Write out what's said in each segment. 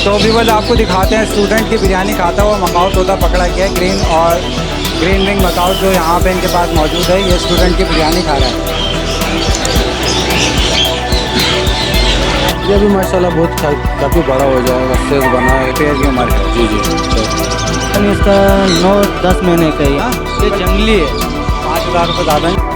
तो व्यूअर्स आपको दिखाते हैं स्टूडेंट की बिरयानी खाता हुआ मकाऊ तोता पकड़ा गया है। ग्रीन विंग मकाऊ जो यहाँ पे इनके पास मौजूद है, ये स्टूडेंट की बिरयानी खा रहा है। ये भी माशाल्लाह बहुत काफ़ी बड़ा हो जाएगा, सेज बना है। पेड़ की उम्र है। जी जी। इसका 9-10 महीने का ही है। ये जंगली है। 5,000 रुपये ज़्यादा है।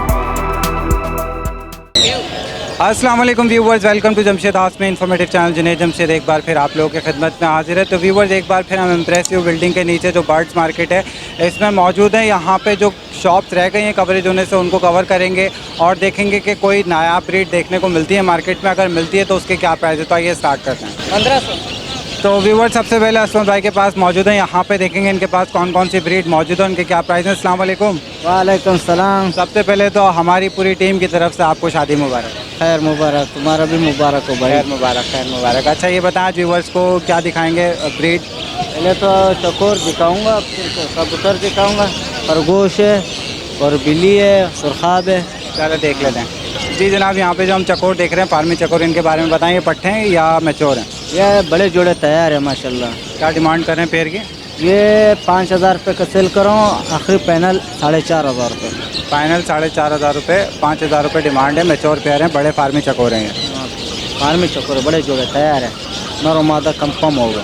अस्सलाम वालेकुम viewers, welcome to Jamshed house informative channel. Junaid Jamshed एक बार फिर आप लोगों की खिदमत में हाजिर है। तो व्यूवर्स एक बार फिर हम इम्प्रेसिव बिल्डिंग के नीचे जो बर्ड्स मार्केट है इसमें मौजूद है। यहाँ पे जो शॉप्स रह गई हैं कवरेज होने से उनको कवर करेंगे और देखेंगे कि कोई नया ब्रीड देखने को मिलती है मार्केट में। अगर मिलती है तो उसके क्या प्राइस है। तो आइए स्टार्ट करते हैं। 1500। तो व्यूवर्स सबसे पहले असलम भाई के पास मौजूद है। यहाँ पे देखेंगे इनके पास कौन कौन सी ब्रीड मौजूद है, उनके क्या प्राइस है। अस्सलाम वालेकुम। वालेकुम सलाम। सबसे पहले तो हमारी पूरी टीम की तरफ से आपको शादी मुबारक। खैर मुबारक, तुम्हारा भी मुबारक हो भाई। खैर मुबारक, खैर मुबारक। अच्छा ये बताएं व्यूवर्स को क्या दिखाएंगे ब्रीड। पहले तो चकोर दिखाऊंगा, फिर कबूतर दिखाऊंगा, खरगोश है और बिल्ली है, सुरखाब है। चलो देख लेते हैं। जी जनाब, यहाँ पे जो हम चकोर देख रहे हैं फार्मी चकोर, इनके बारे में बताएं। ये पट्टे हैं या मैच्योर हैं? ये बड़े जोड़े तैयार है माशाल्लाह। क्या डिमांड कर रहे हैं पेयर की? ये 5,000 रुपये का सेल करो, आखिरी पैनल 4,500 रुपये। फाइनल 4,500 रुपये, 5,000 रुपये डिमांड है। मैच्योर पेयर हैं, बड़े फार्मी चकोर हैं ये। फार्मी चकोर बड़े जोड़े तैयार है, नर और मादा कंफर्म होगा।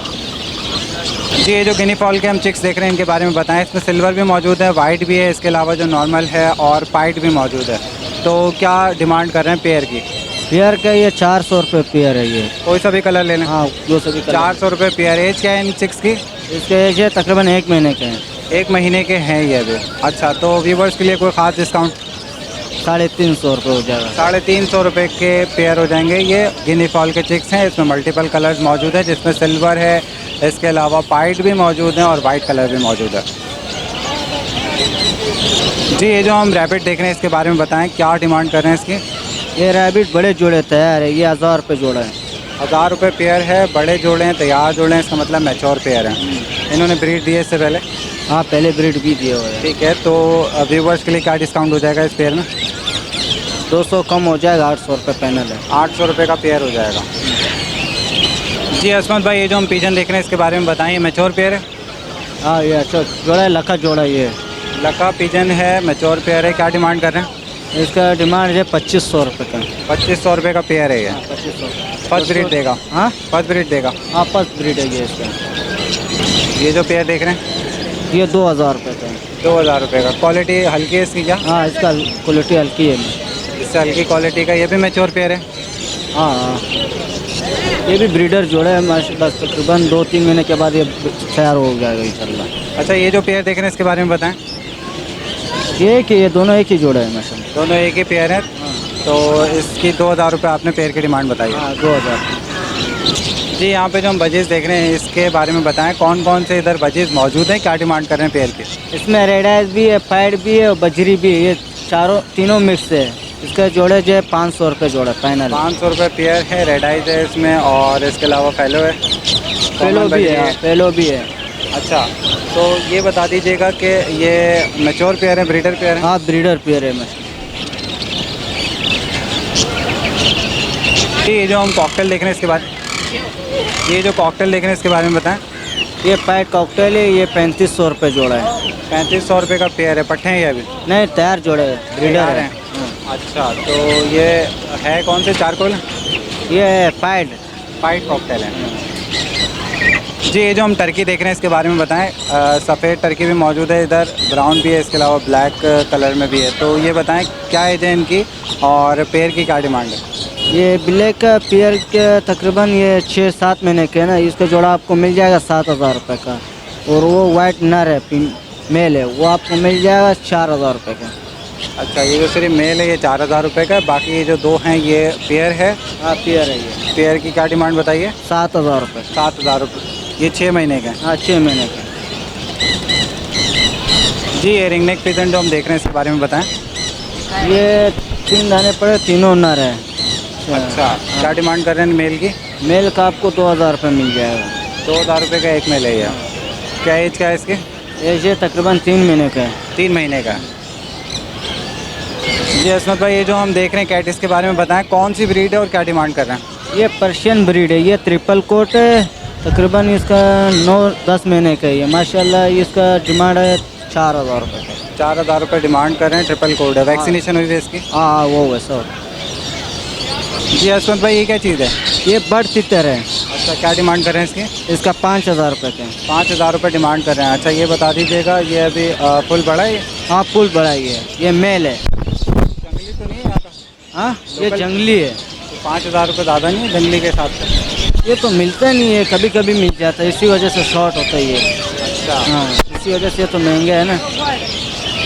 जी ये जो गिनी फॉल के हम चिक्स देख रहे हैं इनके बारे में बताएं। इसमें सिल्वर भी मौजूद है, वाइट भी है, इसके अलावा जो नॉर्मल है और पाइट भी मौजूद है। तो क्या डिमांड कर रहे हैं पेयर की? पेयर का ये 400 रुपये पेयर है ये। कोई सा भी कलर ले लें। हाँ जो सभी 400 रुपये पेयर। एज क्या है इन चिक्स की? इसके एज है तकरीबन 1 महीने के हैं। 1 महीने के हैं ये अभी। अच्छा, तो व्यूवर्स के लिए कोई ख़ास डिस्काउंट? 350 रुपये हो जाएगा। 350 रुपये के पेयर हो जाएंगे। ये गिनी फॉल के चिक्स हैं, इसमें मल्टीपल कलर्स मौजूद हैं, जिसमें सिल्वर है, इसके अलावा पाइट भी मौजूद हैं और वाइट कलर भी मौजूद है। जी ये जो हम रैबिट देख रहे हैं इसके बारे में बताएं, क्या डिमांड कर रहे हैं इसकी? ये रैबिट बड़े जोड़े तैयार है, ये 1,000 रुपये जोड़ा है। 1,000 रुपये पेयर है। बड़े जोड़े हैं, तैयार जोड़े हैं, इसका मतलब मैच्योर पेयर हैं। इन्होंने ब्रीड दी है इससे पहले? हाँ पहले ब्रीड भी दिए हुए हैं। ठीक है, तो व्यूवर्स के लिए क्या डिस्काउंट हो जाएगा इस पेयर में? 200 कम हो जाएगा, 800 रुपये पैनल है। 800 रुपये का पेयर हो जाएगा। जी असमत भाई, ये जो हम पिजन देख रहे हैं इसके बारे में बताएं। ये मैच्योर पेयर है? हाँ ये अच्छा जोड़ा है, लखा जोड़ा ये। लका पिजन है, मैच्योर पेयर है। क्या डिमांड कर रहे हैं? इसका डिमांड है 2,500 रुपये का। 2,500 रुपये का पेयर है ये। 2,500। फर्स्ट ब्रीड देगा? हाँ फर्स्ट ब्रीड देगा। हाँ फर्स्ट ब्रीड है ये इसका। ये जो पेयर देख रहे हैं ये 2,000 रुपये का। 2,000 रुपये का। क्वालिटी हल्की है इसकी क्या? हाँ इसका क्वालिटी हल्की है। इससे हल्की क्वालिटी का। ये भी मैच्योर पेयर है? हाँ हाँ ये भी ब्रीडर जोड़ा है माशाल्लाह। तकरीबन 2-3 महीने के बाद ये तैयार हो जाएगा इंशाल्लाह। अच्छा ये जो पेयर देख रहे हैं इसके बारे में बताएं। ये दोनों एक ही जोड़ा है माशाल्लाह। दोनों एक ही पेयर है। तो इसकी 2,000 रुपये आपने पेयर की डिमांड बताई है। हाँ 2,000। जी यहाँ पे जो हम बजीज देख रहे हैं इसके बारे में बताएं, कौन कौन से इधर बजीज मौजूद हैं, क्या डिमांड कर रहे हैं पेयर की? इसमें रेड आइज भी है, पाइड भी है और बजरी भी है। ये तीनों मिक्स है। इसका जोड़े जो है 500 रुपये जोड़ा फाइनल। 500 रुपये पेयर है। रेड आइज है इसमें और इसके अलावा फेलो है। पेलो भी है, पेलो भी है। अच्छा, तो ये बता दीजिएगा कि ये मैच्योर पेयर है, ब्रीडर पेयर है? हाँ ब्रीडर पेयर है। ये जो हम कॉकटेल देख रहे हैं इसके बाद, ये जो कॉकटेल देख रहे हैं इसके बारे में बताएं। ये पाइट कॉकटेल है, ये 3,500 रुपये जोड़ा है। 3,500 रुपये का पेयर है। पट्टे हैं ये अभी? नहीं तैयार जोड़े है, ब्रीडर है। अच्छा, तो ये है कौन से चारकोल? ये पाइड कॉकटेल है। जी ये जो हम टर्की देख रहे हैं इसके बारे में बताएं। सफ़ेद टर्की भी मौजूद है इधर, ब्राउन भी है, इसके अलावा ब्लैक कलर में भी है। तो ये बताएं क्या एज है इनकी और पेयर की क्या डिमांड है? ये ब्लैक का पेयर के तकरीबन ये 6-7 महीने के ना, इसका जोड़ा आपको मिल जाएगा 7,000 रुपये का। और वो वाइट नर है, मेल है, वो आपको मिल जाएगा 4,000 रुपये का। अच्छा, ये जो सिर्फ मेल है ये 4,000 रुपये का है, बाकी ये जो दो हैं ये पेयर है? हाँ पेयर है ये। पेयर की क्या डिमांड बताइए? 7,000 रुपये। 7,000 रुपये। ये 6 महीने का है? हाँ 6 महीने का। जी ये रिंग नेक पिजन जो हम देख रहे हैं इसके बारे में बताएं। ये 3 दाने पड़े, तीनों नर है। अच्छा, क्या डिमांड कर रहे हैं मेल की? मेल का आपको 2,000 रुपये मिल जाएगा। 2,000 रुपये का एक मेल है ये। क्या एज क्या है इसकी? एज ये तकरीबन 3 महीने का है। 3 महीने का। जी असमत भाई, ये जो हम देख रहे हैं कैट, इसके बारे में बताएं, कौन सी ब्रीड है और क्या डिमांड कर रहे हैं? ये पर्शियन ब्रीड है, ये ट्रिपल कोट है तकरीबन इसका 9-10 महीने का ही है माशाल्लाह। इसका डिमांड है 4,000 रुपये का। 4,000 रुपये डिमांड कर रहे हैं, ट्रिपल कोड है, वैक्सीनेशन हुई है इसकी? हाँ वो है सब। जी हसमत भाई, ये क्या चीज़ है? ये बर्ड तितर है। अच्छा, क्या डिमांड कर रहे हैं इसकी? इसका 5,000 रुपये का है। 5,000 रुपये डिमांड कर रहे हैं। अच्छा, ये बता दीजिएगा, ये अभी फुल बड़ा है? हाँ फुल बड़ा ही है, ये मेल है। जंगली तो नहीं है यहाँ का? हाँ ये लोकल? जंगली है। तो 5,000 रुपये ज़्यादा नहीं है जंगली के हिसाब से? ये तो मिलता नहीं है, कभी कभी मिल जाता है, इसी वजह से शॉर्ट होता है ये। अच्छा, हाँ इसी वजह से ये तो महंगा है ना।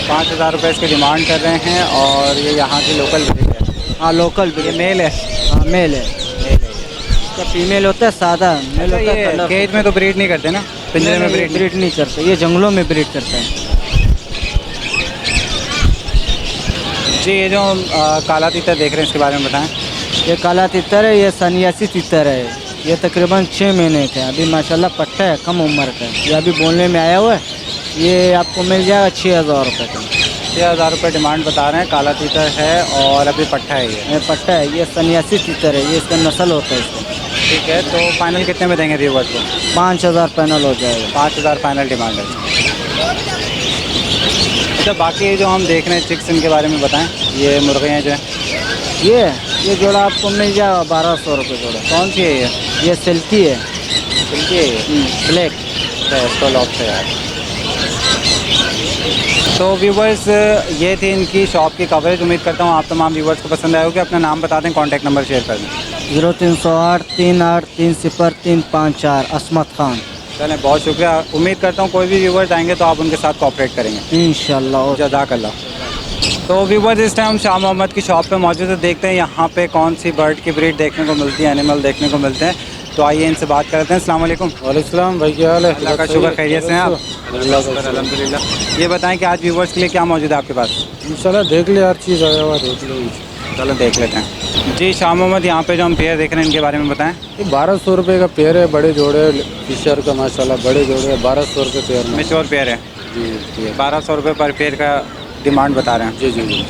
5,000 रुपये इसकी डिमांड कर रहे हैं और ये यहाँ की लोकल ब्रीड है। हाँ लोकल ये भी मेल है? हाँ मेल है। इसका फीमेल होता है सादा, मेल अच्छा, होता है ये कलर। केज में तो ब्रीड नहीं करते ना, पिंजरे में ब्रीड? ब्रीड नहीं करता, ये जंगलों में ब्रीड करता है। जी, ये जो काला तीतर देख रहे हैं इसके बारे में बताएं। ये काला तितर है, ये सन्यासी तितर है। ये तकरीबन 6 महीने का है, अभी माशाल्लाह पट्टा है, कम उम्र का है। ये अभी बोलने में आया हुआ है। ये आपको मिल जाएगा 6,000 रुपये का। 6,000 रुपये डिमांड बता रहे हैं। काला तीतर है और अभी पट्टा है ये पट्टा है, ये सन्यासी तितर है, ये इसका नस्ल होता है इसका। ठीक है, तो फाइनल कितने में देंगे व्यूवर्स को? 5,000 पैनल हो जाएगा। 5,000 फाइनल डिमांड है। अच्छा, बाकी जो हम देख रहे हैं चिक्स, इनके बारे में बताएं। ये मुर्गियाँ जो हैं, ये जोड़ा आपको मिल जाएगा 1,200 रुपये जोड़ा। कौन सी है ये? ये सिल्की है, सिल्की है ये? ब्लैक। इसको लॉक है यार। तो व्यूवर्स, ये थी इनकी शॉप की कवरेज। उम्मीद करता हूँ आप तमाम व्यूवर्स को पसंद आया होगी। अपना नाम बता दें, कॉन्टैक्ट नंबर शेयर कर दें। 0308 3830 असमत खान। चलें, बहुत शुक्रिया। उम्मीद करता हूँ कोई भी व्यूवर्स आएंगे तो आप उनके साथ कोऑपरेट करेंगे इंशाल्लाह। जज़ाकल्लाह। तो व्यूवर्स, इस टाइम शाह मोहम्मद की शॉप पे मौजूद है। देखते हैं यहाँ पे कौन सी बर्ड की ब्रीड देखने को मिलती है, एनिमल देखने को मिलते हैं। तो आइए इनसे बात करते हैं। अस्सलाम वालेकुम। वालेकुम भाई, क्या हाल है? अल्लाह का शुक्र, खैरियत से हैं आप? अल्हम्दुलिल्लाह। ये बताएं कि आज व्यूवर्स के लिए क्या मौजूद है आपके पास? इंशाल्लाह देख ले, हर चीज़ आया हुआ देख ले। चलो देख लेते हैं। जी शाह मोहम्मद, यहाँ पे जो हम पेयर देख रहे हैं इनके बारे में बताएं। ये 1,200 रुपये का पेयर है, बड़े जोड़े फिशर का माशाल्लाह, बड़े जोड़े 1,200 रुपये पेयर में। मेच्योर पेयर है जी पेयर। 1,200 रुपये पर पेयर का डिमांड बता रहे हैं। जी जी जी।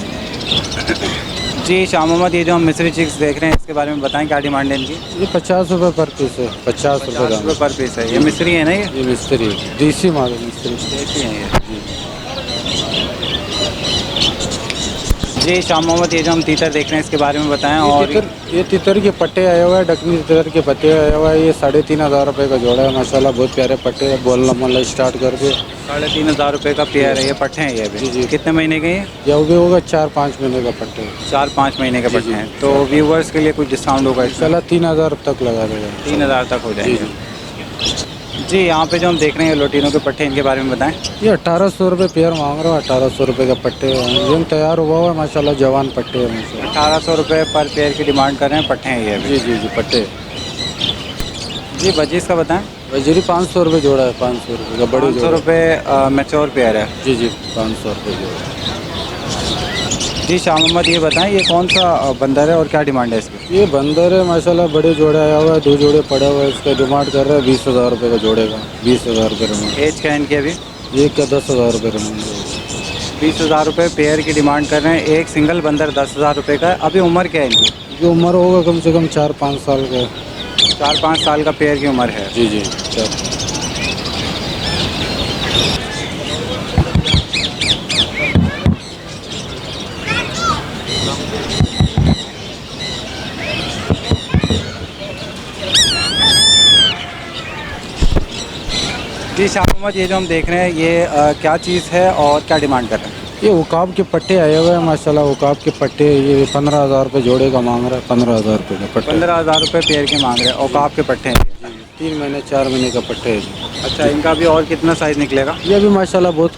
जी शाह मोहम्मद, ये जो हम मिस्री चिक्स देख रहे हैं इसके बारे में बताएं, क्या डिमांड है इनकी? ये 50 रुपये पर पीस है, 50 रुपये 50 रुपये पर पीस है। ये मिस्री है ना? ये मिस्त्री देसी माल है, मिस्त्री देसी है ये। जी शाह मोहम्मद, ये जो हम तीतर देख रहे हैं इसके बारे में बताएं। और ये तितर के पट्टे आए हुए हैं, डकनी तितर के पट्टे आए हुए हैं। ये 3,500 रुपये का जोड़ा है माशाल्लाह, बहुत प्यारे पट्टे हैं। बोलना मोलना स्टार्ट करके 3,500 रुपये का पेयर है। ये पट्टे हैं ये भी? जी जी। कितने महीने के? ये हो गया होगा 4-5 महीने का पट्टे है। 4-5 महीने के जी, पट्टे जी। हैं। तो व्यूवर्स के लिए कुछ डिस्काउंट होगा इसमें? इंशाल्लाह 3,000 तक लगा देगा। 3,000 तक हो जी जाएगा। जी। जी, यहाँ पे जो हम देख रहे हैं लोटिनों के पट्टे, इनके बारे में बताएं। ये 1,800 रुपये पेयर मांग रहा हूँ, 1,800 रुपये का पट्टे ये तैयार हुआ हुआ है माशाल्लाह, जवान पट्टे हैं माशाल्लाह। 1,800 रुपये पर पेयर की डिमांड कर रहे हैं, पट्टे हैं ये भी? जी जी जी पट्टे। जी बजीज का बताएं। वजीरी 500 रुपये जोड़ा है, 500 रुपये का बड़ी 500 रुपये मेच्योर पेयर है? जी जी 500 रुपये जोड़ा। जी शाह मोहम्मद, ये बताएं ये कौन सा बंदर है और क्या डिमांड है इसकी? ये बंदर है माशाल्लाह, बड़े जोड़े आया हुआ है, 2 जोड़े पड़े हुए हैं। इसका डिमांड कर रहा है 20,000 रुपये का जोड़े का, 20,000 रुपये डिमांड। एज क्या है इनकी अभी? ये क्या 10,000 रुपये डिमांड है। 20,000 रुपये पेयर की डिमांड कर रहे हैं। एक सिंगल बंदर 10,000 रुपये का। अभी उम्र क्या है इनकी? ये उम्र होगा कम से कम 4-5 साल का। 4-5 साल का पेयर की उम्र है। जी जी। चल जी शाह मोहम्मद, ये जो हम देख रहे हैं ये क्या चीज़ है और क्या डिमांड कर रहे हैं? ये उकाब के पट्टे आए हुए हैं माशाल्लाह, उकाब के पट्टे। ये 15,000 रुपये जोड़े का मांग रहा है, 15,000 रुपये का पट्टा। 15,000 रुपये पेयर के मांग रहे हैं और आपके पट्टे हैं? 3 महीने 4 महीने का पट्टे है। अच्छा, इनका भी और कितना साइज़ निकलेगा? ये भी माशाल्लाह बहुत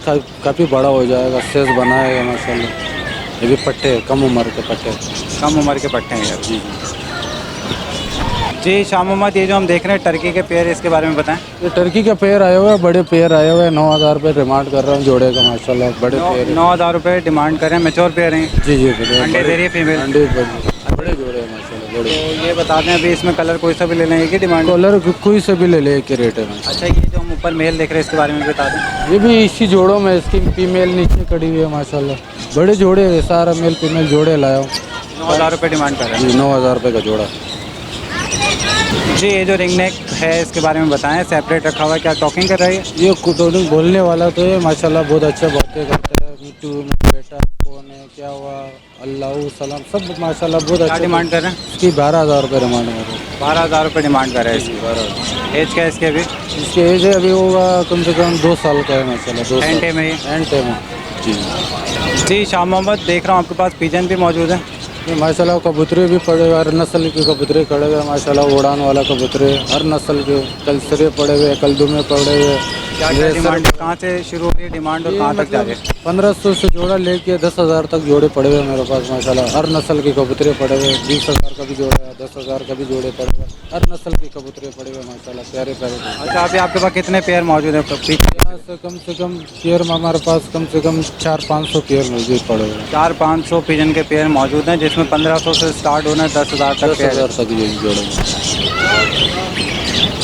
काफ़ी बड़ा हो जाएगा, सेज बनाएगा माशाल्लाह। ये भी पट्टे है, कम उम्र के पट्टे। कम उम्र के पट्टे हैं ये? जी जी शाह मोहम्मद, ये जो हम देख रहे हैं टर्की के पेयर, इसके बारे में बताएं। ये टर्की का पेयर आया हुआ है, बड़े पेयर आए हुए हैं। 9,000 रुपये डिमांड कर रहा हूँ जोड़े का माशाल्लाह, बड़े पेयर है। 9,000 रुपये डिमांड करें। मेच्योर पेयर हैं? जी जी। अंडे दे रही है फीमेल? अंडे बड़े जोड़े हैं माशाल्लाह, बड़े। तो ये बता दें अभी इसमें कलर कोई सा भी ले लें, एक ही डिमांड? कलर कोई से भी ले ले, एक ही रेट है माशाल्लाह। अच्छा, ये जो हम ऊपर मेल देख रहे हैं इसके बारे में भी बता दें। ये भी इसी जोड़ों में, इसकी फीमेल नीचे खड़ी हुई है माशाल्लाह, बड़े जोड़े है, सारा मेल फीमेल जोड़े लाया हूँ। 9,000 रुपये डिमांड कर रहे हैं? जी 9,000 रुपये का जोड़ा। जी ये जो रिंग नेक है इसके बारे में बताएं, सेपरेट रखा हुआ है, क्या टॉकिंग कर रही है? ये टोनिंग बोलने वाला तो है माशाल्लाह, बहुत अच्छा बातें करता है। मिट्टू बेटा कौन है, क्या हुआ, अल्लाह सलाम, सब माशाल्लाह बहुत क्या अच्छा। डिमांड कर रहे हैं? इसकी 12,000 रुपये डिमांड है। 12,000 रुपये डिमांड कर रहे हैं इसकी। एज क्या है इसके अभी? इसकी एज है अभी होगा कम से कम 2 साल का है माशाल्लाह। 2 एंड साल टाइम है ये? एंड टाइम है जी। जी शाह मोहम्मद, देख रहा हूँ आपके पास पिजन भी मौजूद है। ये माशाल्लाह कबूतरे भी पड़े हुए, हर नस्ल के कबूतरे खड़े हुए माशाल्लाह, उड़ान वाला कबूतरे हर नस्ल के, कलसरे पड़े हुए, कलदुमे पड़े हुए। क्या क्या डिमांड है, कहाँ से शुरू हो रही है डिमांड और कहाँ तक जा रही है? 1500 से जोड़ा लेके 10,000 तक जोड़े पड़े हुए मेरे पास माशाल्लाह। हर नस्ल के कबूतरे पड़े हुए, 20,000 का भी जोड़ा है, 10,000 का भी जोड़े पड़े हुए, हर नस्ल के कबूतरे पड़े हुए माशाल्लाह, प्यारे प्यारे। अच्छा अभी आपके पास कितने पेयर मौजूद है? यहाँ से कम से कम पेयर में हमारे पास कम से कम 400-500 पेयर मौजूद पड़े हुए हैं। 400-500 पिजन के पेयर मौजूद हैं, जिसमें 1500 से स्टार्ट होना है 10,000 तक पेयर। 10,000 तक ये जोड़े।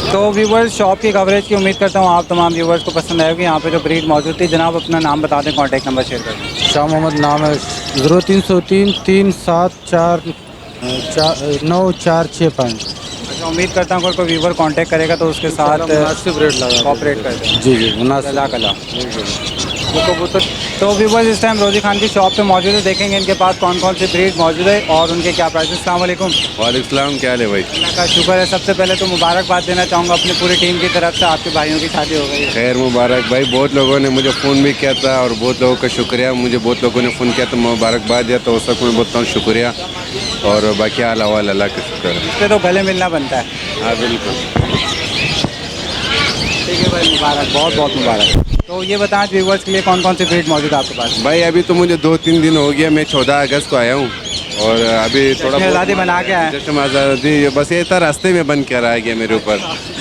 तो व्यूवर्स, शॉप की कवरेज की उम्मीद करता हूँ आप तमाम व्यूवर्स को पसंद आएगी। यहाँ पे जो ब्रीड मौजूद थी, जनाब अपना नाम बता दें, कॉन्टैक्ट नंबर शेयर कर दें। शाह मोहम्मद नाम है, 0303 374 9465। अच्छा, उम्मीद करता हूँ कोई व्यूवर कांटेक्ट करेगा तो उसके साथ मुनासिब रेट लगा कॉपरेट कर दें। जी जी मुनासिब। जज़ाकल्लाह। तो व्यूवर्स, इस टाइम रोजी खान की शॉप पे मौजूद है, देखेंगे इनके पास कौन कौन सी ब्रीड मौजूद है और उनके क्या प्राइस। अस्सलाम वालेकुम। वालेकुम सलाम, क्या हाल है भाई? अल्लाह का शुक्र है। सबसे पहले तो मुबारकबाद देना चाहूँगा अपनी पूरी टीम की तरफ से, आपके भाइयों की शादी हो गई है। खैर मुबारक भाई, बहुत लोगों ने मुझे फ़ोन भी किया था और बहुत लोगों का शुक्रिया, मुझे बहुत लोगों ने फ़ोन किया तो मुबारकबाद दिया, तो उस वक्त मैं बोलता हूँ शुक्रिया। और बाकी हाल हवाल अल्लाह का शुक्र है। इस पर तो गले मिलना बनता है। हाँ बिल्कुल। ठीक है भाई, मुबारक, बहुत बहुत मुबारक। तो ये बताएं व्यूवर्स के लिए कौन कौन सी ब्रीड मौजूद है आपके पास? भाई अभी तो मुझे 2-3 दिन हो गया, मैं 14 अगस्त को आया हूँ और अभी थोड़ा जश्न आज़ादी बना के आए? जश्न आज़ादी बस ये था, रास्ते में बंद कर आ गया मेरे ऊपर।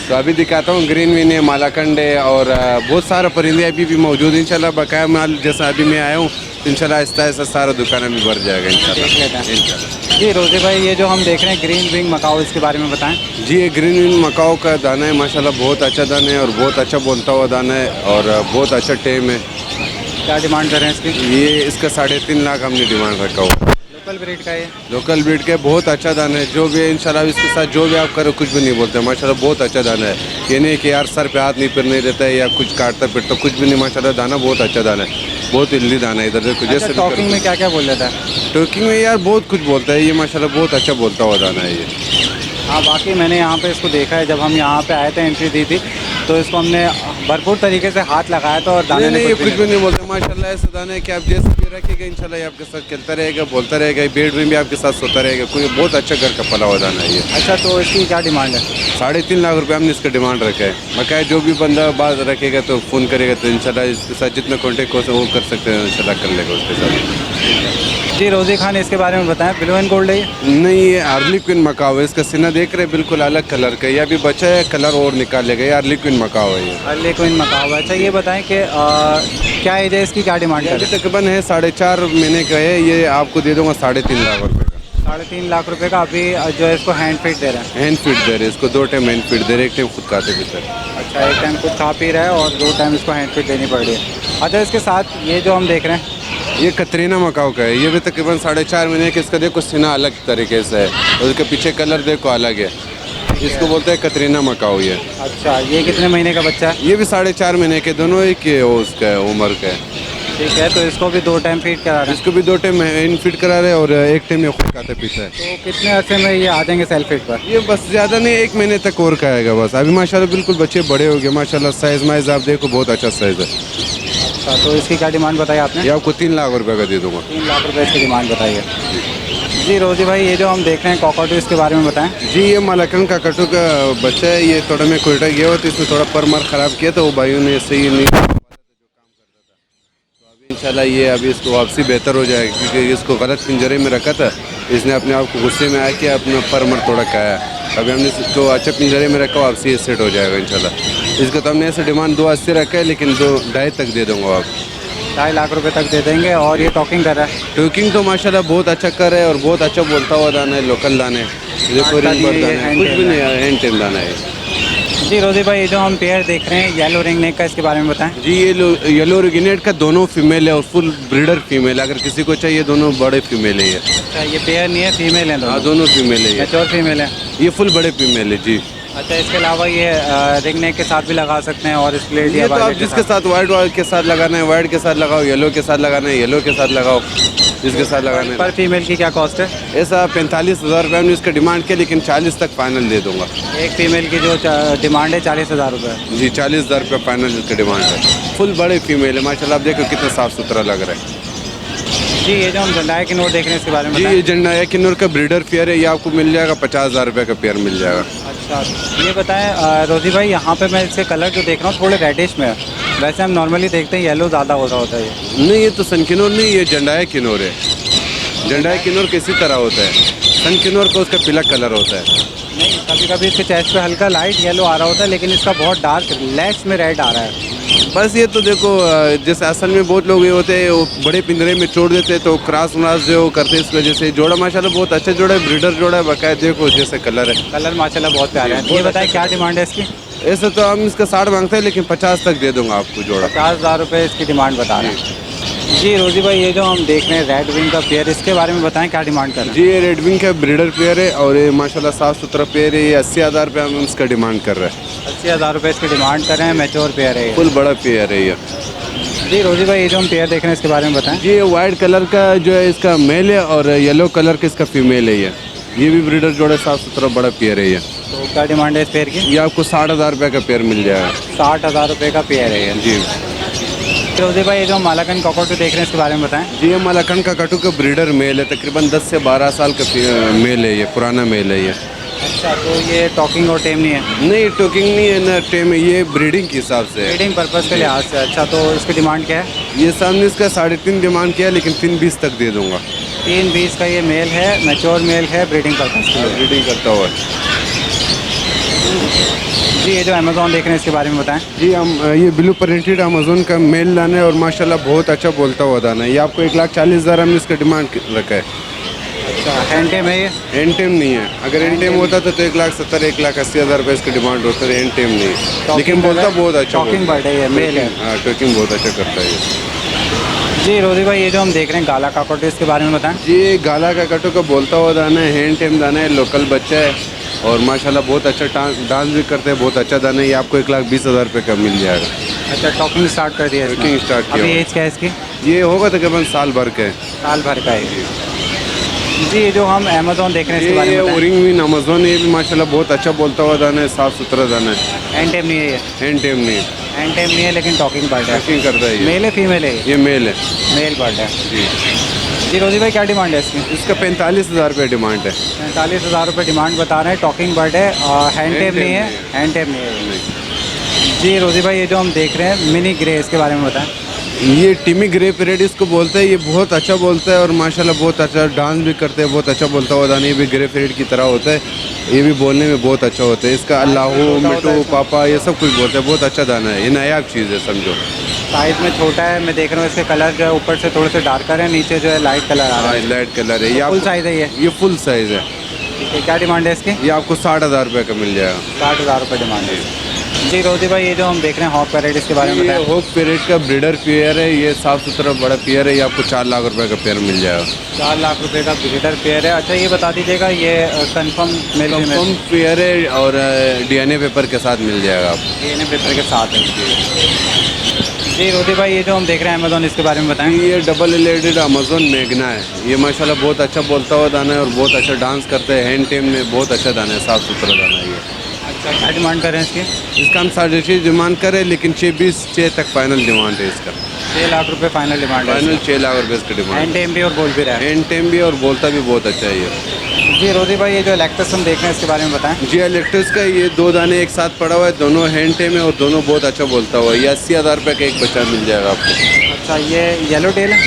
तो अभी दिखाता हूँ, ग्रीन विन है, मालाकंड है और बहुत सारा परिंदे अभी भी मौजूद है। इंशाल्लाह बकाया माल जैसा अभी मैं आया हूँ, तो इंशाल्लाह आहिस्ता आहिस्ता सारा दुकान में भर जाएगा इंशाल्लाह। जी रोजे भाई, ये जो हम देख रहे हैं ग्रीन विंग मकाओ, इसके बारे में बताएं। जी ये ग्रीन विन मकाओ का दाना है माशाल्लाह, बहुत अच्छा दाना है और बहुत अच्छा बोलता हुआ दाना है और बहुत अच्छा टेम है। क्या डिमांड कर रहे हैं इसकी? ये इसका 3.5 लाख हमने डिमांड रखा हुआ। लोकल ब्रीड का ये? लोकल ब्रीड के बहुत अच्छा दाना है, जो भी है इंशाल्लाह इसके साथ जो भी आप करो कुछ भी नहीं बोलते माशाल्लाह, बहुत अच्छा दाना है। ये नहीं कि यार सर पे हाथ नहीं फिरने देता है या कुछ काटता फिरता, कुछ भी नहीं माशाल्लाह, दाना बहुत अच्छा दाना है, बहुत हेल्दी दाना है। इधर देखो जैसे अच्छा, टॉकिंग में क्या क्या बोल रहा था? टॉकिंग में यार बहुत कुछ बोलता है ये माशाल्लाह, बहुत अच्छा बोलता हुआ दाना है ये। हाँ बाकी मैंने यहाँ पे इसको देखा है, जब हम यहाँ पे आए थे एंट्री दी थी तो इसको हमने भरपूर तरीके से हाथ लगाया था और दाने नहीं ये कुछ भी नहीं बोलते माशाल्लाह, ऐसा दाना है कि आप जैसे भी रखिएगा इंशाल्लाह ये आपके साथ खेलता रहेगा, बोलता रहेगा, बेड में भी आपके साथ सोता रहेगा। कोई बहुत अच्छा घर का पला हुआ दाना है ये। अच्छा, तो इसकी क्या डिमांड है? 3.5 लाख रुपए हमने इसका डिमांड रखा है। बकाया जो भी बंदा बात रखेगा तो फ़ोन करेगा तो इंशाल्लाह इसके साथ जितना कॉन्टेक्ट हो वो कर सकते हैं, इंशाल्लाह कर लेगा उसके साथ। जी रोजी खान, इसके बारे में बताएं। ब्लू एंड गोल्ड है ये? नहीं ये हार्लिक्विन मकाओ है, इसका सीना देख रहे हैं बिल्कुल अलग कलर का, ये अभी बचा है, कलर और निकाल लेगा। ये हार्लिक्विन मकाओ है ये। Harlequin macaw. अच्छा ये बताएं कि क्या एज है इसकी, क्या डिमांड ये है? अभी तकरीबन है 4.5 महीने का है, ये आपको दे दूंगा 3.5 लाख रुपए का। 3.5 लाख रुपए का अभी जो है इसको हैंड फीड दे रहे हैं। हैंड फीड दे रहे हैं इसको, 2 टाइम हैंड फीड दे रहे हैं, एक टाइम खुद खाते पीते हैं। अच्छा, एक टाइम कुछ खा पी रहा है और 2 टाइम इसको हैंड फीड देनी पड़ रही है। अच्छा, इसके साथ ये जो हम देख रहे हैं ये कतरीना मकाओ का है, ये भी तकरीबन 4.5 महीने का। इसका देखो सीना अलग तरीके से है और इसके पीछे कलर देखो अलग है, इसको बोलते हैं कतरीना मकाओ ये। अच्छा, ये कितने महीने का बच्चा है? ये भी 4.5 महीने के, दोनों एक ही उसका है, उम्र का है। ठीक है, तो इसको भी 2 टाइम फीड करा रहे हैं। इसको भी 2 टाइम हैंड फीड करा रहे हैं और एक टाइम ये खुद खाते पीते हैं। तो कितने अरसे में ये आ जाएंगे सेल्फ फीड पर? ये बस ज़्यादा नहीं, 1 महीने तक और का आएगा बस। अभी माशाल्लाह बिल्कुल बच्चे बड़े हो गए माशाल्लाह, साइज़ माइज़ आप देखो बहुत अच्छा साइज़ है। अच्छा, तो इसकी क्या डिमांड बताई आपने? ये आपको 3 लाख रुपए का दे दूंगा। 3 लाख रुपए इसकी डिमांड बताइए। जी रोजी भाई, ये जो हम देख रहे हैं कॉकॉटू, इसके बारे में बताएं। जी ये मालाकन का कटू का बच्चा है, ये थोड़ा मैं कोयटा गया हुआ तो इसमें थोड़ा पर मार ख़राब किया, तो वो भाइयों ने सही नहीं जो काम करता था, तो अभी इंशाल्लाह ये अभी इसको वापसी बेहतर हो जाएगी, क्योंकि इसको गलत पिंजरे में रखा था, इसने अपने आप को गुस्से में आके अपना पर मार थोड़ा खाया। अभी हमने इसको अच्छा पिंजरे में रखा, वापसी ये सेट हो जाएगा इंशाल्लाह। इसका तो हमने ऐसे डिमांड 280 रखा है, लेकिन 2.5 तक दे दूँगा आप। 2.5 लाख रुपए तक दे देंगे। और ये टॉकिंग कर रहा है? टोकिंग तो माशाल्लाह बहुत अच्छा कर रहा है और बहुत अच्छा बोलता हुआ दाना है, लोकल दाना है, देखो रिंग पर दाना है, कुछ भी नहीं है, हैंड टेम दाना है। जी रोजी भाई, ये जो हम पेयर देख रहे हैं येलो रिंग नेक का, इसके बारे में बताएं। जी ये येलो रिगिनेट का दोनों फीमेल है और फुल ब्रीडर फीमेल है। अगर किसी को चाहिए दोनों बड़े फीमेल है ये। अच्छा, ये पेयर नहीं है, फीमेल है हाँ दोनों? दोनों फीमेल है ये। मैच्योर फीमेल है। ये फुल बड़े फीमेल है जी। अच्छा, इसके अलावा ये रिंग नेक के साथ भी लगा सकते हैं और स्प्लिट ये या तो आप वायलेट के जिसके साथ? साथ वाइट के साथ लगाना है वाइट के साथ लगाओ, येलो के साथ लगाना है येलो के साथ लगाओ, जिसके साथ लगाना है। पर फीमेल की क्या कॉस्ट है? ऐसा 45,000 रुपये हमने इसका डिमांड किया, लेकिन 40 तक फाइनल दे दूंगा। एक फीमेल की जो डिमांड है 40,000 रुपये। जी 40,000 रुपये फाइनल इसका डिमांड है। फुल बड़े फीमेल है माशाल्लाह, आप देखो कितना साफ़ सुथरा लग रहा है। जी ये जो हम जंडाई की नोट देख रहे हैं, इसके बारे में जी बताएं। ये झंडा है किन्नौर का ब्रीडर पेयर है, ये आपको मिल जाएगा 50,000 रुपये का पेयर मिल जाएगा। अच्छा, ये बताएं रोजी भाई, यहाँ पे मैं इसके कलर जो देख रहा हूँ थोड़े रेडिश में है। वैसे हम नॉर्मली देखते हैं येलो ज़्यादा हो रहा होता है ये। नहीं ये तो सन किन्नौर नहीं, ये झंडाया किन्नौर है। झंडाया किन्नौर किसी तरह होता है, सन किन्नौर का उसका पीला कलर होता है। नहीं, कभी कभी इसके चेस्ट पे हल्का लाइट येलो आ रहा होता है, लेकिन इसका बहुत डार्क लैश में रेड आ रहा है। बस ये तो देखो जैसे असल में बहुत लोग ये होते हैं वो बड़े पिंजरे में छोड़ देते हैं तो क्रॉस व्रास जो करते हैं, इस वजह से जोड़ा माशाल्लाह बहुत अच्छा जोड़ा है, ब्रीडर जोड़ा है बकायदा। देखो जैसे कलर है, कलर माशाल्लाह बहुत प्यारे हैं। ये बताएं क्या डिमांड है इसकी? ऐसे तो हम इसका 60 मांगते हैं, लेकिन 50 तक दे दूंगा आपको जोड़ा। 50,000 रुपये इसकी डिमांड बता रहे हैं। जी रोजी भाई, ये जो हम देख रहे हैं रेड विंग का पेयर, इसके बारे में बताएं क्या डिमांड कर रहे हैं? जी ये रेड विंग का ब्रीडर पेयर है और ये माशाल्लाह साफ़ सुथरा पेयर है। ये 80,000 रुपये हम इसका डिमांड कर रहे हैं। 80,000 रुपये इसकी डिमांड कर रहे हैं। मैच्योर पेयर है ये। फुल बड़ा पेयर है ये। जी रोजी भाई, ये जो हम पेयर देख रहे हैं, इसके बारे में बताएं। जी ये वाइट कलर का जो है इसका मेल है और येलो कलर का इसका फीमेल है ये भी ब्रीडर जोड़ा साफ़ सुथरा बड़ा पेयर है ये। तो क्या डिमांड है इस पेयर की? ये आपको 60,000 रुपये का पेयर मिल जाएगा। 60,000 रुपये का पेयर है ये। जी रोजी भाई, ये जो हम मालाकन कॉकरोच देख रहे हैं, इसके बारे में बताएं। जी ये मलाकन का कटू का ब्रीडर मेल है, तकरीबन 10 से 12 साल का मेल है ये, पुराना मेल है ये। अच्छा, तो ये टॉकिंग और टेम नहीं है? नहीं टोकिंग नहीं है ना टेम है, ये ब्रीडिंग के हिसाब से है। ब्रीडिंग पर्पज़ के लिहाज से। अच्छा, तो इसकी डिमांड क्या है? ये सामने इसका 3.5 डिमांड किया, लेकिन 3.20 तक दे दूंगा। 320 का ये मेल है, मैच्योर मेल है, ब्रीडिंग पर्पज़ के लिए। ब्रीडिंग करता हुआ। जी ये जो अमेज़ॉन देख रहे हैं, इसके बारे में बताएं। जी हम ये ब्लू प्रिंटेड अमेजोन का मेल लाना है और माशाल्लाह बहुत अच्छा बोलता हुआ दाना है। ये आपको 1,40,000 हमने इसका डिमांड रखा है। अच्छा, हैंड टेम है ये? एंड टेम नहीं है, अगर एंड टेम होता तो 1,70,000 1,80,000 रुपये इसका डिमांड होता है। एंड टेम नहीं है, लेकिन बोलता बहुत अच्छा। टॉकिंग बर्ड है ये, मेल है। हाँ टॉकिंग बहुत अच्छा करता है ये। जी रोजी भाई, ये जो हम देख रहे हैं गाला काकोट, इसके बारे में बताएं। जी गाला का कटो का बोलता हुआ दाना है, हैंड टेम दाना है, लोकल बच्चा है और माशाल्लाह बहुत अच्छा डांस भी करते हैं, बहुत अच्छा दाना है। ये आपको 1,20,000 रुपये का मिल जाएगा। अच्छा, टॉकिंग स्टार्ट कर दिया इसने? टॉकिंग स्टार्ट किया अभी हुआ। एज क्या है इसकी? ये होगा तकरीबन साल भर का है। साल भर का है। जी ये जो हम अमेज़ॉन देख रहे हैं, इसके बारे ये में बताएं। ओरिंग विन अमेजोन, ये भी माशाल्लाह बहुत अच्छा बोलता हुआ दाना है, साफ़ सुथरा दाना है। हैंड टेम नहीं है ये? हैंड टेम नहीं है, हैंड टेम नहीं है, लेकिन टॉकिंग बर्ड है। टॉकिंग करता है ये। मेल है फीमेल है? ये मेल है मेल बर्ड है। जी। जी रोजी भाई, क्या डिमांड है इसकी? इसका 45,000 रुपये डिमांड है। 45,000 रुपये डिमांड बता रहे हैं। टॉकिंग बर्ड है और हैंड टेम नहीं है। हैंड टेम नहीं है। जी रोजी भाई, ये जो हम देख रहे हैं मिनी ग्रे, इसके बारे में बताएं। ये टिमी ग्रे पीरियड इसको बोलते हैं। ये बहुत अच्छा बोलता है और माशाल्लाह बहुत अच्छा डांस भी करते हैं, बहुत अच्छा बोलता हुआ दाना। ये भी ग्रे पीरियड की तरह होता है, ये भी बोलने में बहुत अच्छा होता है। इसका अल्लाहू मिठू पापा ये सब कुछ बोलते हैं, बहुत अच्छा दाना है। ये नायाब चीज़ है समझो। साइज में छोटा है, मैं देख रहा हूँ इसके कलर जो है ऊपर से थोड़े से डार्कर है, नीचे जो है लाइट कलर आ रहा है। लाइट कलर है ये। फुल साइज है ये फुल साइज है। ठीक है, क्या डिमांड है इसकी? ये आपको 60,000 रुपये का मिल जाएगा। 60,000 रुपये डिमांड है। जी रोजी भाई, ये जो हम देख रहे हैं हॉक पैरेट, इसके बारे में ये बताएं। होप पीरियड का ब्रीडर पेयर है, ये साफ़ सुथरा बड़ा पेयर है। ये आपको 4 लाख रुपए का पेयर मिल जाएगा। 4 लाख रुपए का ब्रीडर पेयर है। अच्छा, ये बता दीजिएगा ये कंफर्म मेल कंफर्म पेयर है और DNA पेपर के साथ मिल जाएगा आपको। DNA पेपर के साथ है। जी रोजी भाई, ये जो हम देख रहे हैं अमेज़ॉन, इसके बारे में बताएं। ये डबल एलेडेड अमेजोन मैग्ना है। ये माशाल्लाह बहुत अच्छा बोलता हुआ दाना है और बहुत अच्छा डांस करते हैं। हैंड टेम में बहुत अच्छा दाना है, साफ़ सुथरा दाना है ये। अच्छा, क्या डिमांड कर रहे हैं इसकी? इसका हम 6.5 डिमांड करें, लेकिन 6 तक फाइनल डिमांड है इसका। 6 लाख रुपए फाइनल डिमांड है। फाइनल 6 लाख रुपये इसका डिमांड। हैंड टेम भी और बोल भी रहा है। हैंड टेम भी और बोलता भी बहुत अच्छा है ये। जी रोजी भाई, ये जो इलेक्ट्रस हम देख रहे हैं, इसके बारे में बताएं। जी इलेक्ट्रिस का ये 2 दाने एक साथ पड़ा हुआ है, दोनों हैंड टेम है और दोनों बहुत अच्छा बोलता हुआ है। ये 80,000 रुपये का एक बच्चा मिल जाएगा आपको। अच्छा, ये येलो टेल है?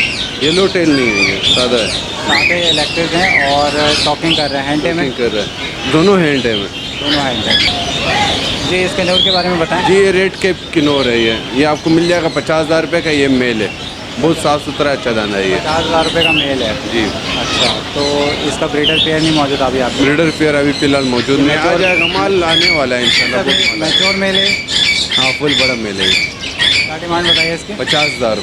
येलो टेल नहीं है, ये सादा है। सारे इलेक्ट्रिक हैं और टॉकिंग कर रहे हैं। हैंड टेम है? कर रहा है, दोनों हैंड टेम है। दोनों हैंड टेम। जी इसके नोट के बारे में बताएं। जी ये रेड कैप किनोर है ये आपको मिल जाएगा 50,000 रुपये का। ये मेल है। बहुत साफ़ सुथरा अच्छा दाना है ये। 50,000 रुपये का मेल है। जी। अच्छा, तो इसका ब्रीडर पेयर नहीं मौजूद अभी आपके? ब्रीडर पेयर अभी फ़िलहाल मौजूद नहीं, आ जाएगा, माल आने वाला है इंशाल्लाह। बहुत माल है। मैच्योर मेल है? हाँ, फुल बड़ा मेल है। क्या डिमांड बताइए इसकी? 50,000।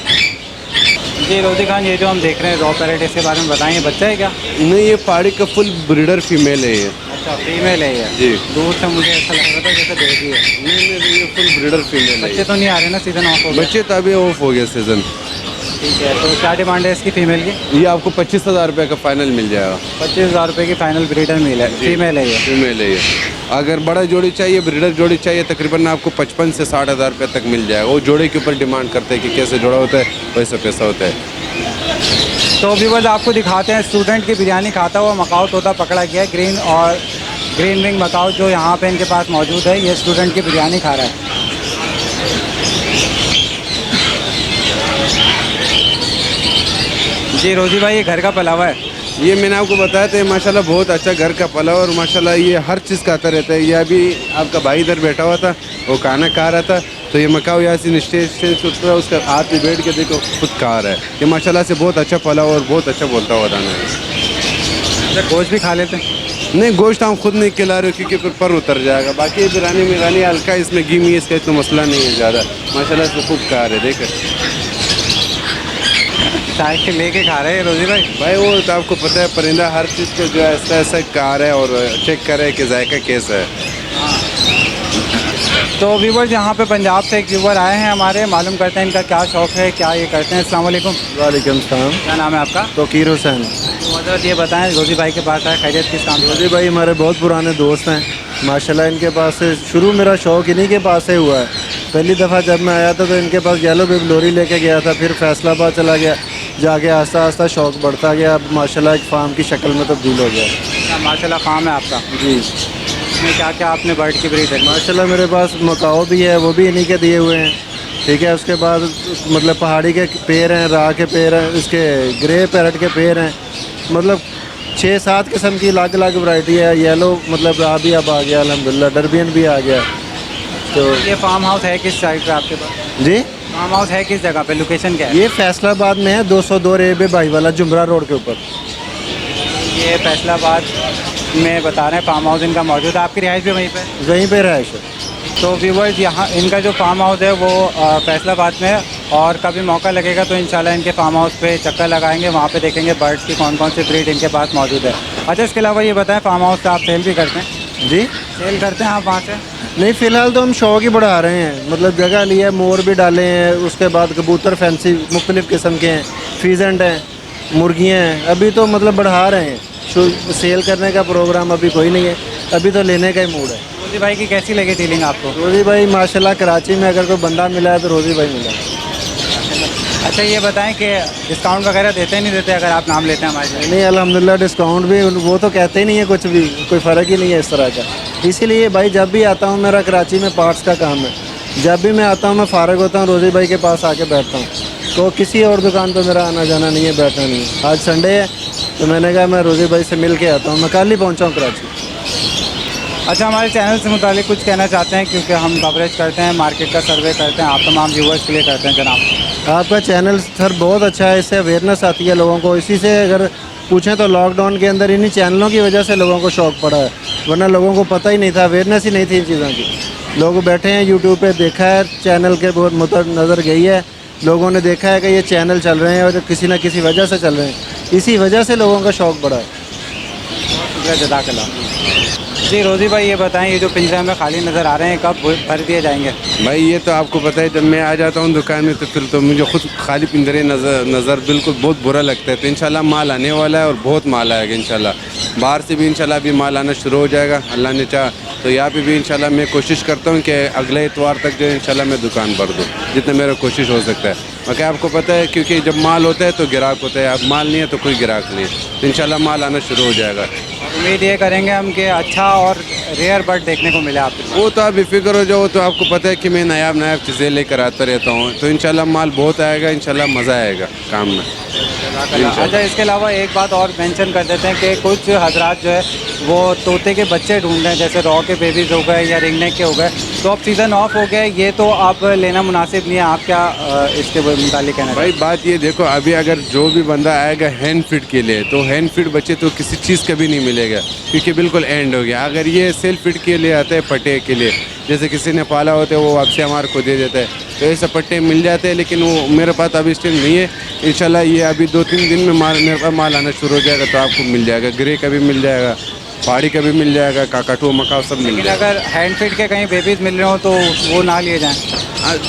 जी रोजी खान, ये जो हम देख रहे हैं रॉ पैरेट, इसके बारे में बताएंगे, बच्चा है क्या? नहीं, ये पहाड़ी का फुल ब्रीडर फीमेल है ये। अच्छा, फीमेल है ये? जी। दूर से मुझे ऐसा लग रहा था जैसे बेबी है। नहीं, ये फुल ब्रीडर फीमेल है बच्चे ये। तो नहीं आ रहे ना, सीजन ऑफ हो गया? बच्चे तो अभी ऑफ हो गया सीज़न। ठीक है, तो क्या डिमांड है इसकी फीमेल की? ये आपको 25,000 रुपये का फाइनल मिल जाएगा। 25,000 रुपये की फाइनल ब्रीडर मेल है, फीमेल है ये? फीमेल है ये। अगर बड़ा जोड़ी चाहिए, ब्रीडर जोड़ी चाहिए, तकरीबन आपको 55 से 60,000 रुपये तक मिल जाएगा। वो जोड़े के ऊपर डिमांड करते हैं कि कैसे जोड़ा होता है, वैसा पैसा होता है। तो व्यूअर्स आपको दिखाते हैं, स्टूडेंट की बिरयानी खाता हुआ मकाऊ तोता पकड़ा गया है, ग्रीन और ग्रीन विंग मकाऊ जो यहाँ पे इनके पास मौजूद है। ये स्टूडेंट की बिरयानी खा रहा है। जी रोजी भाई, ये घर का पला हुआ है? ये मैंने आपको बताया था, माशाल्लाह बहुत अच्छा घर का पला और माशाल्लाह ये हर चीज़ खाता रहता है। ये अभी आपका भाई इधर बैठा हुआ था, वो खाना खा रहा था, तो ये मकाऊ यासीन स्टेज से उठ रहा है, उसका हाथ पे बैठ के देखो खुद खा रहा है। ये माशाल्लाह से बहुत अच्छा पला और बहुत अच्छा बोलता हुआ दाना है। गोश्त भी खा लेते हैं? नहीं, गोश्त हम खुद नहीं खिला रहे क्योंकि फिर पर उतर जाएगा। बाकी बिरयानी मिरानी हल्का, इसमें घी में इसका इतना मसला नहीं है ज़्यादा। माशाल्लाह से खूब खा रहे, देखे चाय के लेके खा रहे हैं रोजी भाई? भाई वो तो आपको पता है, परिंदा हर चीज़ को जो है ऐसा ऐसा खा रहा है और चेक कर रहे हैं कि जायका कैसा है। तो व्यूवर्स, यहाँ पे पंजाब से एक व्यूवर आए हैं हमारे, मालूम करते हैं इनका क्या शौक़ है, क्या ये करते हैं। अस्सलाम वालेकुम। वालेकुम सलाम। क्या नाम है आपका? तोकीर हुसैन। मदद ये बताएं, रोजी भाई के पास आए, खैरियत किस काम? रोजी भाई हमारे बहुत पुराने दोस्त हैं माशाल्लाह। इनके पास से शुरू मेरा शौक़ इन्हीं के पास से हुआ है। पहली दफ़ा जब मैं आया था तो इनके पास येलो बिग लोरी लेके गया था, फिर फैसलाबाद चला गया, जाके आस्ता आस्ता शौक़ बढ़ता गया। अब माशाल्लाह एक फार्म की शक्ल में तब्दील हो गया। माशाल्लाह फार्म है आपका? जी। इसमें क्या क्या आपने बर्ड की ब्रीड है? माशाल्लाह मेरे पास मकाओ भी है, वो भी इन्हीं के दिए हुए हैं। ठीक है, उसके बाद मतलब पहाड़ी के पेड़ हैं, राह के पेड़ हैं, इसके ग्रे पैरट के पेड़ हैं, मतलब 6-7 किस्म की अलग अलग वैरायटी है। येलो मतलब भी अब आ गया अल्हम्दुलिल्लाह, डरबियन भी आ गया। तो ये फार्म हाउस है किस साइड पे आपके पास? जी, फार्म हाउस है किस जगह पे, लोकेशन क्या है? ये फैसलाबाद में है, 202 रेबे भाई वाला जुमरा रोड के ऊपर। ये फैसलाबाद में बता रहे हैं फार्म हाउस इनका मौजूद है। आपकी रिहाइश भी वहीं पे? वहीं पे रहायश है। तो व्यूवर्स, यहाँ इनका जो फार्म हाउस है वो फैसलाबाद में है, और कभी मौका लगेगा तो इंशाल्लाह इनके फार्म हाउस पे चक्कर लगाएंगे, वहाँ पे देखेंगे बर्ड्स की कौन कौन सी ब्रीड इनके पास मौजूद है। अच्छा, इसके अलावा ये बताएं, फार्म हाउस से आप सेल भी करते हैं? जी, सेल करते हैं आप वहाँ से? नहीं, फ़िलहाल तो हम शौक़ ही बढ़ा रहे हैं, मतलब जगह लिया, मोर भी डाले हैं, उसके बाद कबूतर फैंसी मुख्तलिफ़ किस्म के हैं, फीजेंट हैं, मुर्गियाँ हैं, अभी तो मतलब बढ़ा रहे हैं। सेल करने का प्रोग्राम अभी कोई नहीं है, अभी तो लेने का ही मूड है। रोजी भाई की कैसी लगी डीलिंग आपको? रोजी भाई माशाल्लाह, कराची में अगर कोई बंदा मिला है तो रोजी भाई मिला। अच्छा, ये बताएं कि डिस्काउंट वगैरह देते नहीं देते अगर आप नाम लेते हैं हमारे से? नहीं, अल्हम्दुलिल्लाह डिस्काउंट भी वो तो कहते ही नहीं है, कुछ भी कोई फ़र्क ही नहीं है इस तरह का। इसीलिए भाई जब भी आता हूँ, मेरा कराची में पार्ट्स का काम है, जब भी मैं आता हूँ मैं फ़ारग होता हूँ, रोजी भाई के पास आके बैठता हूँ। तो किसी और दुकान पर मेरा आना जाना नहीं है, बैठना नहीं है। आज संडे है तो मैंने कहा मैं रोजी भाई से मिल के आता हूँ। मैं कल ही पहुँचा हूँ कराची। अच्छा, हमारे चैनल से मुतालिक कुछ कहना चाहते हैं, क्योंकि हम कवरेज करते हैं, मार्केट का सर्वे करते हैं, आप तमाम व्यूवर्स के लिए करते हैं जनाब। आपका चैनल सर बहुत अच्छा है, इससे अवेयरनेस आती है लोगों को। इसी से अगर पूछें तो लॉकडाउन के अंदर इन्हीं चैनलों की वजह से लोगों को शौक़ पड़ा है, वरना लोगों को पता ही नहीं था, अवेयरनेस ही नहीं थी इन चीज़ों की। लोग बैठे हैं यूट्यूब पे, देखा है चैनल के बहुत नज़र गई है, लोगों ने देखा है कि ये चैनल चल रहे हैं और किसी न किसी वजह से चल रहे हैं, इसी वजह से लोगों का शौक़ बढ़ा है। शुक्रिया, जज़ाकल्लाह। जी रोजी भाई, ये बताएं, ये जो पिंजरे में खाली नज़र आ रहे हैं कब भर दिए जाएंगे? भाई ये तो आपको पता है, जब मैं आ जाता हूँ दुकान में तो फिर तो मुझे खुद खाली पिंजरे नज़र बिल्कुल बहुत बुरा लगता है। तो इंशाल्लाह माल आने वाला है और बहुत माल आएगा इंशाल्लाह। बाहर से भी इंशाल्लाह अभी माल आना शुरू हो जाएगा अल्लाह ने चाहा तो। यहाँ पे भी इंशाल्लाह मैं कोशिश करता हूँ कि अगले इतवार तक जो इंशाल्लाह मैं दुकान भर दूँ, जितना मेरा कोशिश हो सकता है। बाकी आपको पता है, क्योंकि जब माल होता है तो ग्राहक होता है, अब माल नहीं है तो कोई ग्राहक नहीं है। तो इंशाल्लाह माल आना शुरू हो जाएगा। उम्मीद ये करेंगे हम कि अच्छा और रेयर बर्ड देखने को मिले आपको। वो तो आप बेफिक्र हो जाओ, तो आपको पता है कि मैं नायाब चीज़ें लेकर आता रहता हूँ। तो इंशाल्लाह माल बहुत आएगा, इंशाल्लाह मज़ा आएगा काम में। अच्छा, इसके अलावा एक बात और मेंशन कर देते हैं कि कुछ हजरात जो है वो तोते के बच्चे ढूंढ रहे हैं, जैसे रॉ के बेबीज़ हो गए या रिंगनेक के हो गए, तो अब सीज़न ऑफ हो गया है, ये तो अब लेना मुनासिब नहीं है। आप क्या इसके मुतालिक कहना भाई बात ये देखो, अभी अगर जो भी बंदा आएगा हैंड फीड के लिए, तो हैंड फीड बच्चे तो किसी चीज़ का भी नहीं मिलेगा, क्योंकि बिल्कुल एंड हो गया। अगर ये सेल्फ फीड के लिए आता है, पट्टे के लिए, जैसे किसी ने पाला होता है वो आपसे हमारे को दे देता है, तो ऐसे पट्टे मिल जाते हैं। लेकिन वो मेरे पास अभी इस टाइम नहीं है। इंशाल्लाह ये अभी 2-3 दिन में मेरे पास माल आना शुरू हो जाएगा, तो आपको मिल जाएगा। ग्रे का भी मिल जाएगा, पहाड़ी का भी मिल जाएगा, काकाटू मकाऊ सब मिल लेकिन जाएगा। अगर हैंड फीड के कहीं बेबीज मिल रहे हो तो वो ना लिए जाएं।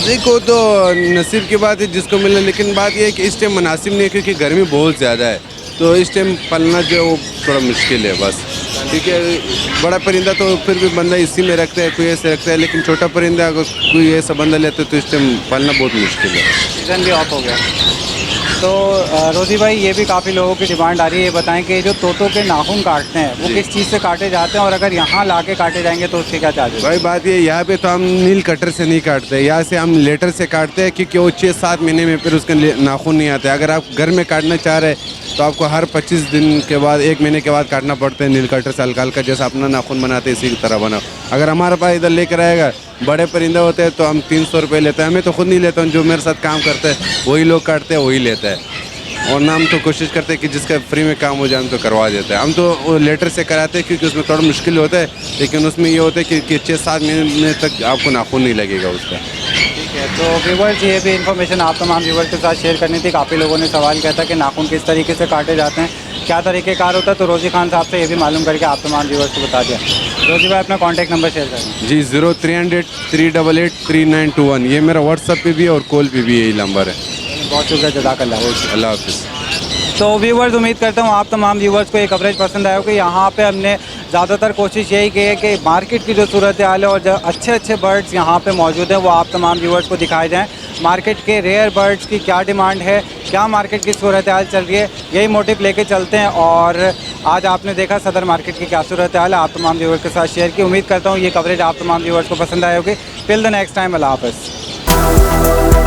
देखो तो नसीब की बात है जिसको मिले, लेकिन बात ये है कि इस टाइम मुनासिब नहीं है, क्योंकि गर्मी बहुत ज़्यादा है। तो इस टाइम पालना जो है वो थोड़ा मुश्किल है बस। ठीक है, बड़ा परिंदा तो फिर भी बंदा इसी में रखता है, कोई ऐसे रखता है, लेकिन छोटा परिंदा अगर कोई ऐसा बंदा लेता है तो इस टाइम पालना बहुत मुश्किल है। सीज़न भी ऑफ हो गया। तो रोज़ी भाई, ये भी काफ़ी लोगों की डिमांड आ रही है, ये बताएं कि जो तोतों के नाखून काटते हैं वो किस चीज़ से काटे जाते हैं, और अगर यहाँ ला के काटे जाएंगे तो उसके क्या चार्जेस? भाई बात ये, यहाँ पे तो हम नील कटर से नहीं काटते, यहाँ से हम लेटर से काटते हैं, क्योंकि वो 6-7 महीने में फिर उसके नाखून नहीं आते। अगर आप घर में काटना चाह रहे तो आपको हर 25 दिन के बाद, 1 महीने के बाद काटना पड़ता है नील कटर से, हल्का हल्का, जैसा अपना नाखून बनाते हैं इसी की तरह बनाओ। अगर हमारे पास इधर लेकर आएगा, बड़े परिंदा होते हैं तो हम 300 रुपये लेते हैं। हमें तो खुद नहीं लेता हूँ, जो मेरे साथ काम करते हैं वही लोग काटते हैं, वही लेता है। और ना हम तो कोशिश करते हैं कि जिसका फ्री में काम हो जाए हम तो करवा देते हैं। हम तो वो लेटर से कराते हैं, क्योंकि उसमें थोड़ा मुश्किल होता है, लेकिन उसमें ये होता है कि 6-7 महीने तक आपको नाखून नहीं लगेगा उसका। ठीक है, तो व्यूवर्स, ये भी इन्फॉर्मेशन आप तमाम व्यूवर्स के साथ शेयर करनी थी। काफ़ी लोगों ने सवाल किया था कि नाखून किस तरीके से काटे जाते हैं, क्या तरीक़ेकार होता है, तो रोज़ी खान साहब से ये भी मालूम करके आप तमाम व्यूवर्स को बता दिया। रोज़ी भाई, अपना कॉन्टैक्ट नंबर शेयर करें। जी, 0300-388-3921, ये मेरा व्हाट्सअप पे भी है और कॉल पे भी यही नंबर है। बहुत शुक्रिया, जज़ाकल्लाह। अल्लाह हाफिज़। तो व्यूवर्स, उम्मीद करता हूँ आप तमाम व्यूवर्स को ये कवरेज पसंद आया होगा। यहाँ पे हमने ज़्यादातर कोशिश यही की है कि मार्केट की जो सूरत हाल है और जो अच्छे अच्छे बर्ड्स यहाँ पे मौजूद हैं वो आप तमाम व्यूवर्स को दिखाए जाएँ। मार्केट के रेयर बर्ड्स की क्या डिमांड है, क्या मार्केट की सूरत हाल चल रही है, यही मोटिव लेके चलते हैं। और आज आपने देखा सदर मार्केट की क्या सूरत हाल है, आप तमाम व्यूवर्स के साथ शेयर की। उम्मीद करता हूँ ये कवरेज आप तमाम व्यूवर्स को पसंद आए होगी। टिल द नेक्स्ट टाइम, अल्लाह हाफ़िज़।